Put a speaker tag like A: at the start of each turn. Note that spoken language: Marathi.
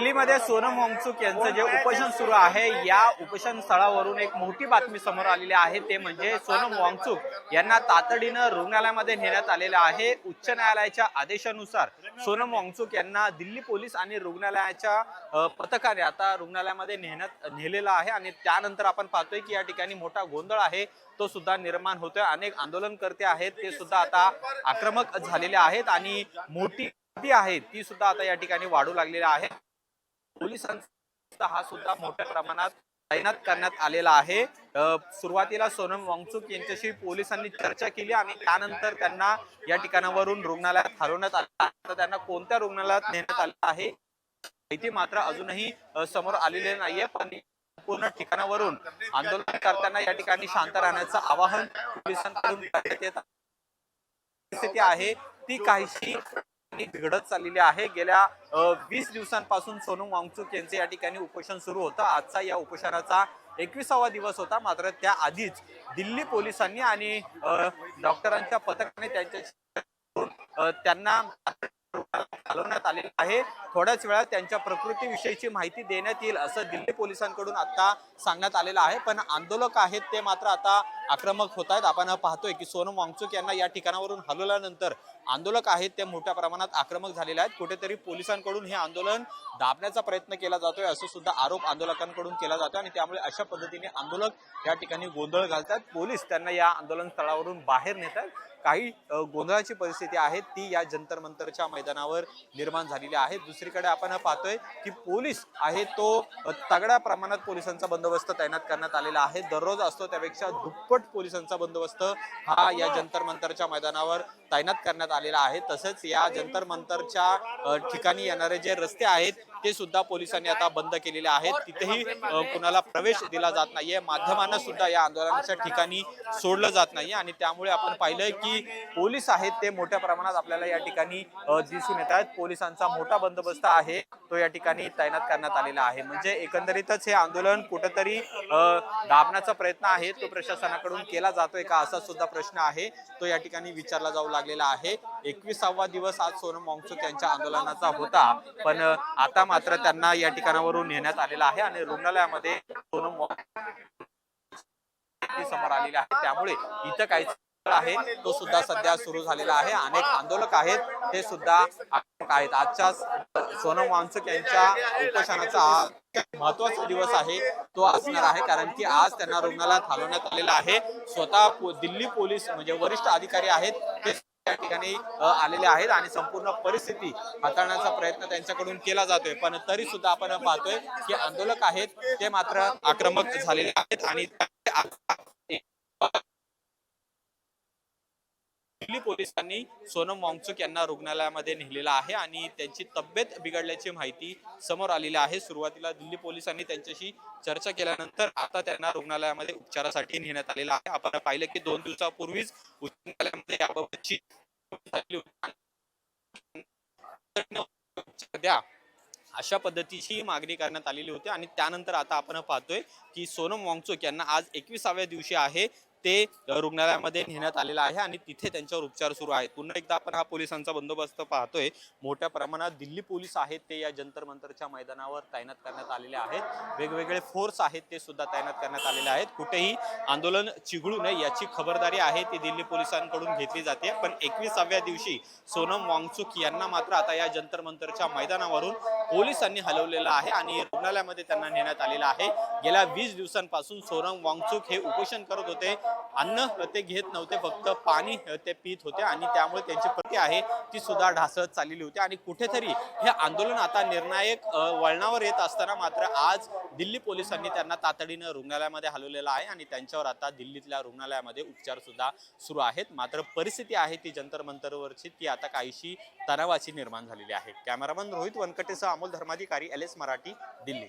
A: दिल्लीमध्ये सोनम वांगचुक यांचं जे उपोषण सुरू आहे, या उपोषण स्थळावरून एक मोठी बातमी समोर आलेली आहे। ते म्हणजे सोनम वांगचुक यांना तातडीनं रुग्णालयामध्ये नेण्यात आलेलं आहे। उच्च न्यायालयाच्या आदेशानुसार सोनम वांगचुक यांना दिल्ली पोलीस आणि रुग्णालयाच्या पथकाने आता रुग्णालयामध्ये नेलेलं आहे। आणि त्यानंतर आपण पाहतोय की या ठिकाणी मोठा गोंधळ आहे तो सुद्धा निर्माण होतोय। अनेक आंदोलनकर्ते आहेत ते सुद्धा आता आक्रमक झालेले आहेत आणि मोठी आहे ती सुद्धा आता या ठिकाणी वाढू लागलेली आहे। पोलिसांचा हा सुद्धा मोठ्या प्रमाणात तैनात करण्यात आलेला आहे। सुरुवातीला सोनम वांगचुक यांच्याशी पोलिसांनी चर्चा केली आणि त्यानंतर त्यांना या ठिकाणावरून रुग्णालयात हलवण्यात आलं। तर त्यांना कोणत्या रुग्णालयात नेण्यात आलं आहे माहिती मात्र अजूनही समोर आलेले नाहीये। पण पूर्ण ठिकाणावरून आंदोलन करताना या ठिकाणी शांत राहण्याचं आवाहन पोलिसांकडून करण्यात येत परिस्थिती आहे ती काहीशी बिघडत चाललेली आहे। गेल्या 20 दिवसांपासून सोनम वांगचुक यांचे या ठिकाणी उपोषण सुरू होतं। आजचा या उपोषणाचा 21वा दिवस होता। मात्र त्या आधीच दिल्ली पोलिसांनी आणि डॉक्टरांच्या पथकाने त्यांना हलवण्यात आलेलं आहे। थोड्याच वेळात त्यांच्या प्रकृतीविषयीची माहिती देण्यात येईल असं दिल्ली पोलिसांकडून आता सांगण्यात आलेलं आहे। पण आंदोलक आहेत ते मात्र आता आक्रमक होत आहेत। आपण पाहतोय की सोनम वांगचुक यांना या ठिकाणावरून हलवल्यानंतर आंदोलक आहेत ते मोठ्या प्रमाणात आक्रमक झालेले आहेत। कुठेतरी पोलिसांकडून हे आंदोलन दाबण्याचा प्रयत्न केला जातोय असं सुद्धा आरोप आंदोलकांकडून केला जातोय आणि त्यामुळे अशा पद्धतीने आंदोलक या ठिकाणी गोंधळ घालतात। पोलीस त्यांना या आंदोलन स्थळावरून बाहेर नेतात। काही गोंधळाची परिस्थिती आहे ती या जंतर मंतरच्या मैदानावर निर्माण झालेली आहे। दुसरीकडे आपण पाहतोय की पोलीस आहे तो तगड्या प्रमाणात पोलिसांचा बंदोबस्त तैनात करण्यात आलेला आहे। दररोज असतो त्यापेक्षा दुप्पट पोलिसांचा बंदोबस्त हा या जंतर मंतरच्या मैदानावर तैनात करण्यात आलेला आहे। तसेच या जंतर मंतरच्या ठिकाणी येणारे जे रस्ते आहेत ते सुद्धा पोलिसांनी आता बंद केलेले आहेत। तिथेही कुणाला प्रवेश दिला जात नाहीये। माध्यमांना सुद्धा या आंदोलनाच्या ठिकाणी सोडलं जात नाहीये आणि त्यामुळे आपण पाहिलंय की पोलीस आहेत ते मोठ्या प्रमाणात आपल्याला या ठिकाणी दिसून येत आहेत। पोलिसांचा मोठा बंदोबस्त आहे तो या ठिकाणी तैनात करण्यात आलेला आहे। म्हणजे एकंदरीतच हे आंदोलन कुठेतरी दाबण्याचा प्रयत्न आहे तो प्रशासनाकडून केला जातोय का असा सुद्धा प्रश्न आहे तो या ठिकाणी विचारला जाऊ लागलेला आहे। 21वा दिवस आज सोनम वांगचुक यांच्या आंदोलनाचा होता पण आता मात्र त्यांना या ठिकाणावरून नेण्यात आलेला आहे आणि रुग्णालयामध्ये सोनम समोर आलेली आहे। त्यामुळे इथं काही आहे तो सुद्धा सध्या सुरू झालेला आहे। अनेक आंदोलक आहेत ते सुद्धा आहेत। आजच्या सोनम वांगचुक यांच्या उपोषणाचा महत्वाचा दिवस आहे तो असणार आहे कारण की आज त्यांना रुग्णालयात हलवण्यात आलेलं आहे। स्वतः दिल्ली पोलीस म्हणजे वरिष्ठ अधिकारी आहेत ते त्या ठिकाणी आलेले आहेत आणि संपूर्ण परिस्थिती हाताळण्याचा प्रयत्न त्यांच्याकडून केला जातोय। पण तरी सुद्धा आपण पाहतोय की आंदोलक आहेत ते मात्र आक्रमक झालेले आहेत आणि दिल्ली पोलिसांनी सोनम वांगचुक यांना रुग्णालयामध्ये नेलेलं आहे आणि त्यांची तब्येत बिघडल्याची माहिती समोर आलेली आहे। सुरुवातीला दिल्ली पोलिसांनी त्यांच्याशी चर्चा केल्यानंतर आता त्यांना रुग्णालयामध्ये उपचारासाठी नेण्यात आलेलं आहे। आपण पाहिलं की 2 दिवसापूर्वीच उच्च न्यायालयामध्ये याबाबतची द्या अशा पद्धतीची मागणी करण्यात आलेली होती आणि त्यानंतर आता आपण पाहतोय की सोनम वांगचुक यांना आज 21व्या दिवशी आहे ते रुग्णालयामध्ये नेण्यात आलेला आहे आणि तिथे त्यांच्यावर उपचार सुरू आहेत। पुन्हा एकदा आपण हा पोलिसांचा बंदोबस्त पाहतोय। मोठ्या प्रमाणात दिल्ली पोलीस आहेत ते या जंतर मंतरच्या मैदानावर तैनात करण्यात आलेले आहेत। वेगवेगळे फोर्स आहेत ते सुद्धा तैनात करण्यात आलेले आहेत। कुठेही आंदोलन चिघळू नये याची खबरदारी आहे ती दिल्ली पोलिसांकडून घेतली जाते। पण 21व्या दिवशी सोनम वांगचुक यांना मात्र आता या जंतर मंतरच्या मैदानावरून पोलिसांनी हलवलेलं आहे आणि रुग्णालयामध्ये त्यांना नेण्यात आलेलं आहे। गेल्या 20 दिवसांपासून सोनम वांगचुक हे उपोषण करत होते। अन्न ते घेत नव्हते, फक्त पाणी ते पीत होते आणि त्यामुळे त्यांची प्रकृती आहे ती सुद्धा ढासळत चाललेली होती आणि कुठेतरी हे आंदोलन आता निर्णायक वळणावर येत असताना मात्र आज दिल्ली पोलिसांनी त्यांना तातडीनं रुग्णालयामध्ये हलवलेलं आहे आणि त्यांच्यावर आता दिल्लीतल्या रुग्णालयामध्ये उपचार सुद्धा सुरू आहेत। मात्र परिस्थिती आहे ती जंतर मंतरवरची ती आता काहीशी तणावाची निर्माण झालेली आहे। कॅमेरामन रोहित वनकटेसह अमोल धर्माधिकारी, LS मराठी, दिल्ली।